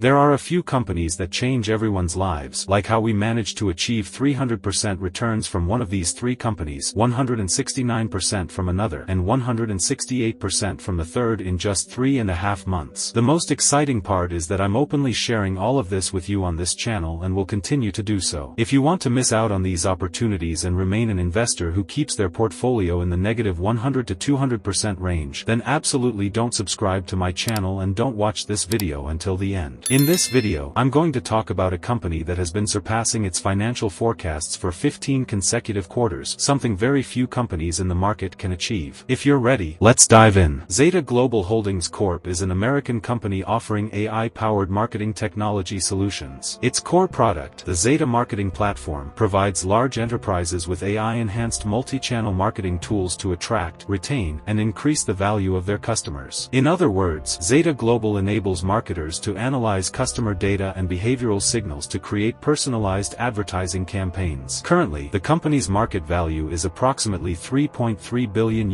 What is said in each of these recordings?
There are a few companies that change everyone's lives, like how we managed to achieve 300% returns from one of these three companies, 169% from another, and 168% from the third in just 3.5 months. The most exciting part is that I'm openly sharing all of this with you on this channel and will continue to do so. If you want to miss out on these opportunities and remain an investor who keeps their portfolio in the negative 100 to 200% range, then absolutely don't subscribe to my channel and don't watch this video until the end. In this video, I'm going to talk about a company that has been surpassing its financial forecasts for 15 consecutive quarters, something very few companies in the market can achieve. If you're ready, let's dive in. Zeta Global Holdings Corp is an American company offering AI-powered marketing technology solutions. Its core product, the Zeta Marketing Platform, provides large enterprises with AI-enhanced multi-channel marketing tools to attract, retain, and increase the value of their customers. In other words, Zeta Global enables marketers to analyze customer data and behavioral signals to create personalized advertising campaigns. Currently, the company's market value is approximately $3.3 billion,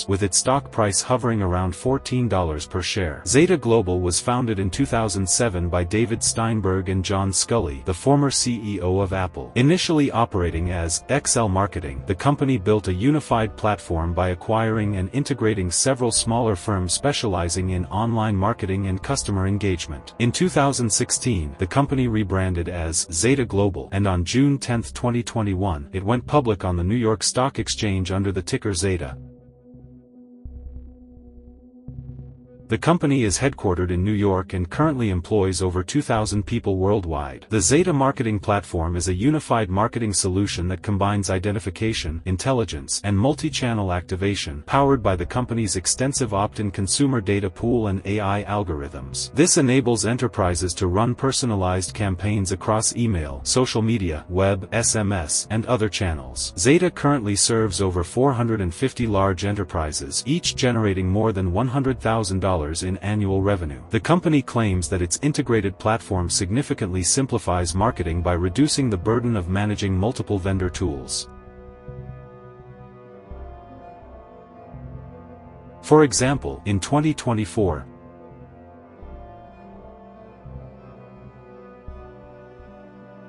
with its stock price hovering around $14 per share. Zeta Global was founded in 2007 by David Steinberg and John Sculley, the former CEO of Apple. Initially operating as XL Marketing, the company built a unified platform by acquiring and integrating several smaller firms specializing in online marketing and customer engagement. In 2016, the company rebranded as Zeta Global, and on June 10, 2021, it went public on the New York Stock Exchange under the ticker Zeta. The company is headquartered in New York and currently employs over 2,000 people worldwide. The Zeta Marketing Platform is a unified marketing solution that combines identification, intelligence, and multi-channel activation, powered by the company's extensive opt-in consumer data pool and AI algorithms. This enables enterprises to run personalized campaigns across email, social media, web, SMS, and other channels. Zeta currently serves over 450 large enterprises, each generating more than $100,000 in annual revenue. The company claims that its integrated platform significantly simplifies marketing by reducing the burden of managing multiple vendor tools. For example, in 2024,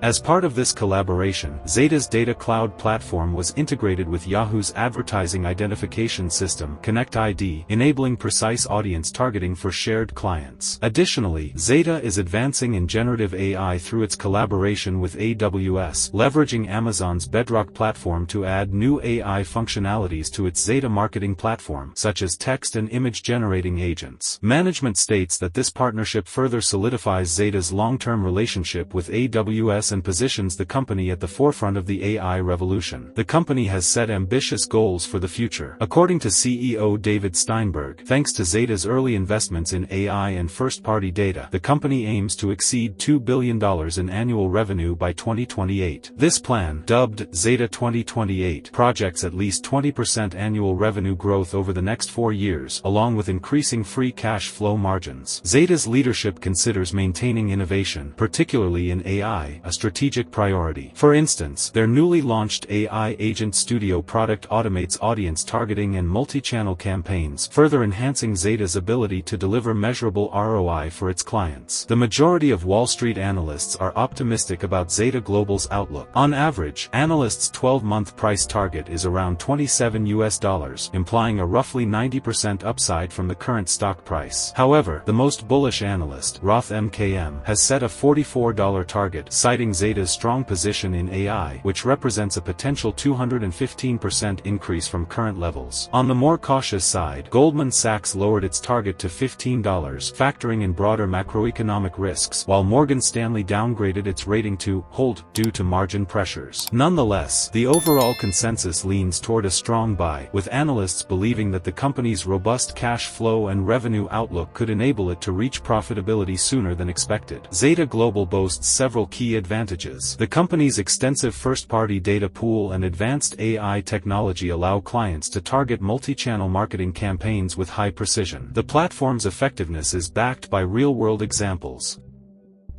as part of this collaboration, Zeta's Data Cloud platform was integrated with Yahoo's advertising identification system, ConnectID, enabling precise audience targeting for shared clients. Additionally, Zeta is advancing in generative AI through its collaboration with AWS, leveraging Amazon's Bedrock platform to add new AI functionalities to its Zeta Marketing Platform, such as text and image generating agents. Management states that this partnership further solidifies Zeta's long-term relationship with AWS and positions the company at the forefront of the AI revolution. The company has set ambitious goals for the future. According to CEO David Steinberg, thanks to Zeta's early investments in AI and first-party data, the company aims to exceed $2 billion in annual revenue by 2028. This plan, dubbed Zeta 2028, projects at least 20% annual revenue growth over the next 4 years, along with increasing free cash flow margins. Zeta's leadership considers maintaining innovation, particularly in AI, a strategic priority. For instance, their newly launched AI Agent Studio product automates audience targeting and multi-channel campaigns, further enhancing Zeta's ability to deliver measurable ROI for its clients. The majority of Wall Street analysts are optimistic about Zeta Global's outlook. On average, analysts' 12-month price target is around $27, implying a roughly 90% upside from the current stock price. However, the most bullish analyst, Roth MKM, has set a $44 target, citing Zeta's strong position in AI, which represents a potential 215% increase from current levels. On the more cautious side, Goldman Sachs lowered its target to $15, factoring in broader macroeconomic risks, while Morgan Stanley downgraded its rating to hold due to margin pressures. Nonetheless, the overall consensus leans toward a strong buy, with analysts believing that the company's robust cash flow and revenue outlook could enable it to reach profitability sooner than expected. Zeta Global boasts several key advantages. The company's extensive first-party data pool and advanced AI technology allow clients to target multi-channel marketing campaigns with high precision. The platform's effectiveness is backed by real-world examples.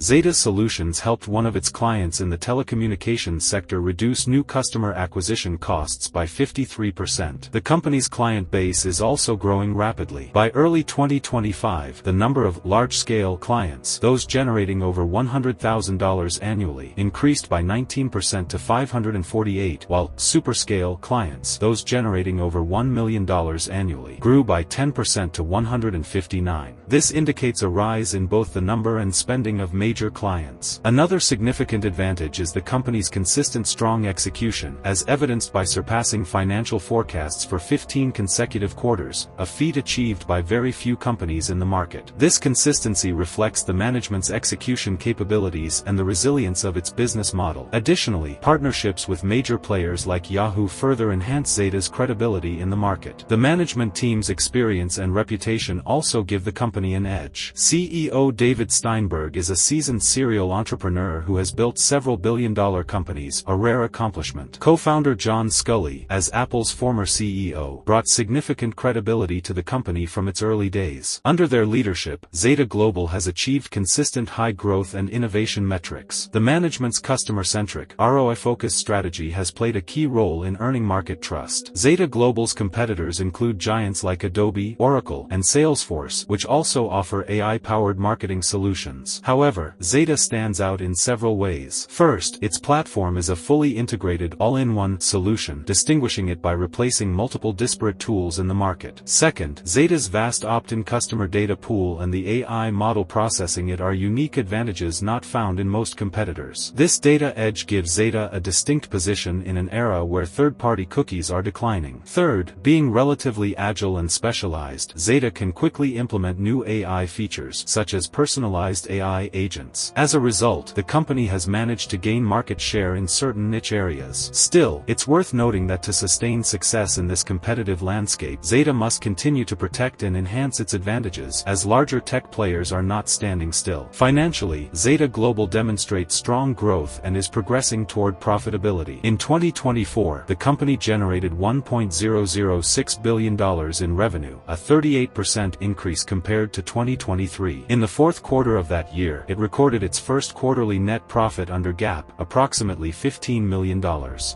Zeta's solutions helped one of its clients in the telecommunications sector reduce new customer acquisition costs by 53%. The company's client base is also growing rapidly. By early 2025, the number of large-scale clients, those generating over $100,000 annually, increased by 19% to 548, while super-scale clients, those generating over $1 million annually, grew by 10% to 159. This indicates a rise in both the number and spending of major clients. Another significant advantage is the company's consistent strong execution, as evidenced by surpassing financial forecasts for 15 consecutive quarters, a feat achieved by very few companies in the market. This consistency reflects the management's execution capabilities and the resilience of its business model. Additionally, partnerships with major players like Yahoo further enhance Zeta's credibility in the market. The management team's experience and reputation also give the company an edge. CEO David Steinberg is a seasoned serial entrepreneur who has built several billion-dollar companies, a rare accomplishment. Co-founder John Sculley, as Apple's former CEO, brought significant credibility to the company from its early days. Under their leadership, Zeta Global has achieved consistent high growth and innovation metrics. The management's customer-centric, ROI-focused strategy has played a key role in earning market trust. Zeta Global's competitors include giants like Adobe, Oracle, and Salesforce, which also offer AI-powered marketing solutions. However, Zeta stands out in several ways. First, its platform is a fully integrated all-in-one solution, distinguishing it by replacing multiple disparate tools in the market. Second, Zeta's vast opt-in customer data pool and the AI model processing it are unique advantages not found in most competitors. This data edge gives Zeta a distinct position in an era where third-party cookies are declining. Third, being relatively agile and specialized, Zeta can quickly implement new AI features, such as personalized AI agents. As a result, the company has managed to gain market share in certain niche areas. Still, it's worth noting that to sustain success in this competitive landscape, Zeta must continue to protect and enhance its advantages, as larger tech players are not standing still. Financially, Zeta Global demonstrates strong growth and is progressing toward profitability. In 2024, the company generated $1.006 billion in revenue, a 38% increase compared to 2023. In the fourth quarter of that year, it recorded its first quarterly net profit under GAAP, approximately $15 million.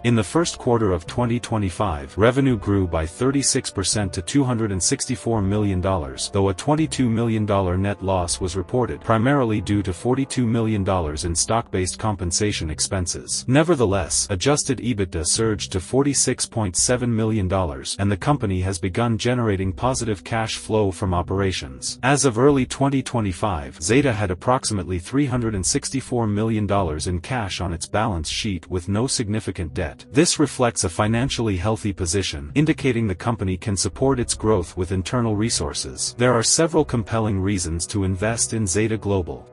In the first quarter of 2025, revenue grew by 36% to $264 million, though a $22 million net loss was reported, primarily due to $42 million in stock-based compensation expenses. Nevertheless, adjusted EBITDA surged to $46.7 million, and the company has begun generating positive cash flow from operations. As of early 2025, Zeta had approximately $364 million in cash on its balance sheet with no significant debt. This reflects a financially healthy position, indicating the company can support its growth with internal resources. There are several compelling reasons to invest in Zeta Global.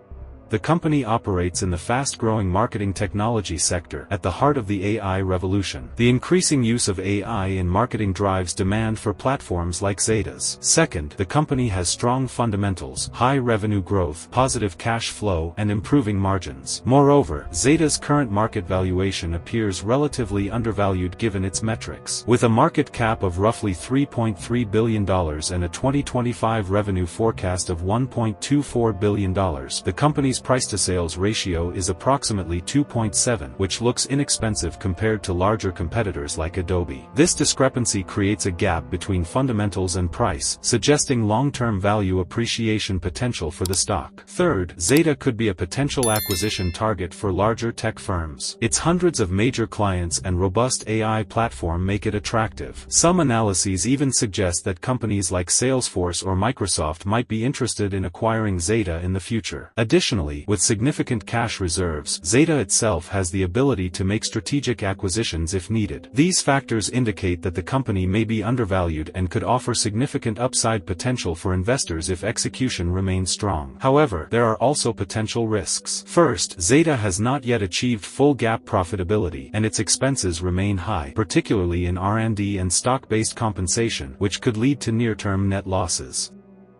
The company operates in the fast-growing marketing technology sector, at the heart of the AI revolution. The increasing use of AI in marketing drives demand for platforms like Zeta's. Second, the company has strong fundamentals, high revenue growth, positive cash flow, and improving margins. Moreover, Zeta's current market valuation appears relatively undervalued given its metrics. With a market cap of roughly $3.3 billion and a 2025 revenue forecast of $1.24 billion, the company's price-to-sales ratio is approximately 2.7, which looks inexpensive compared to larger competitors like Adobe. This discrepancy creates a gap between fundamentals and price, suggesting long-term value appreciation potential for the stock. Third, Zeta could be a potential acquisition target for larger tech firms. Its hundreds of major clients and robust AI platform make it attractive. Some analyses even suggest that companies like Salesforce or Microsoft might be interested in acquiring Zeta in the future. Additionally, with significant cash reserves, Zeta itself has the ability to make strategic acquisitions if needed. These factors indicate that the company may be undervalued and could offer significant upside potential for investors if execution remains strong. However, there are also potential risks. First, Zeta has not yet achieved full GAAP profitability, and its expenses remain high, particularly in R&D and stock-based compensation, which could lead to near-term net losses.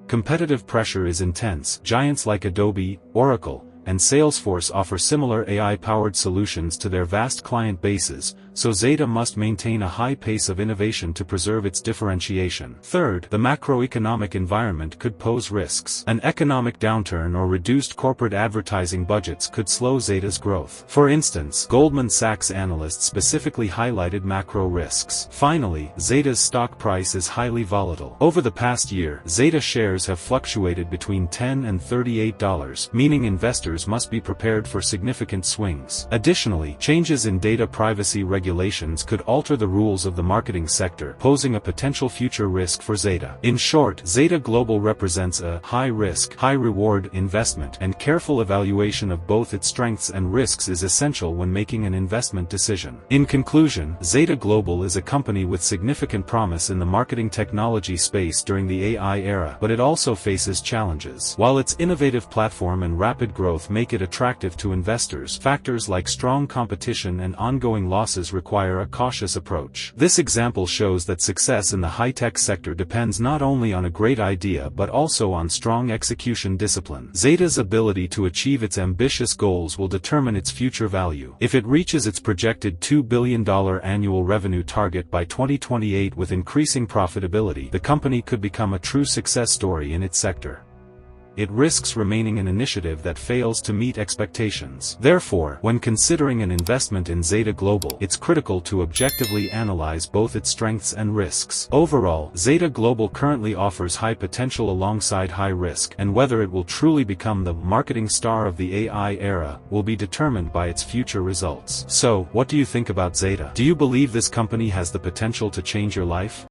Competitive pressure is intense. Giants like Adobe, Oracle, and Salesforce offer similar AI-powered solutions to their vast client bases, so Zeta must maintain a high pace of innovation to preserve its differentiation. Third, the macroeconomic environment could pose risks. An economic downturn or reduced corporate advertising budgets could slow Zeta's growth. For instance, Goldman Sachs analysts specifically highlighted macro risks. Finally, Zeta's stock price is highly volatile. Over the past year, Zeta shares have fluctuated between $10 and $38, meaning investors must be prepared for significant swings. Additionally, changes in data privacy regulations could alter the rules of the marketing sector, posing a potential future risk for Zeta. In short, Zeta Global represents a high-risk, high-reward investment, and careful evaluation of both its strengths and risks is essential when making an investment decision. In conclusion, Zeta Global is a company with significant promise in the marketing technology space during the AI era, but it also faces challenges. While its innovative platform and rapid growth make it attractive to investors, factors like strong competition and ongoing losses require a cautious approach. This example shows that success in the high-tech sector depends not only on a great idea but also on strong execution discipline. Zeta's ability to achieve its ambitious goals will determine its future value. If it reaches its projected $2 billion annual revenue target by 2028 with increasing profitability, the company could become a true success story in its sector. It risks remaining an initiative that fails to meet expectations. Therefore, when considering an investment in Zeta Global, it's critical to objectively analyze both its strengths and risks. Overall, Zeta Global currently offers high potential alongside high risk, and whether it will truly become the marketing star of the AI era will be determined by its future results. So, what do you think about Zeta? Do you believe this company has the potential to change your life?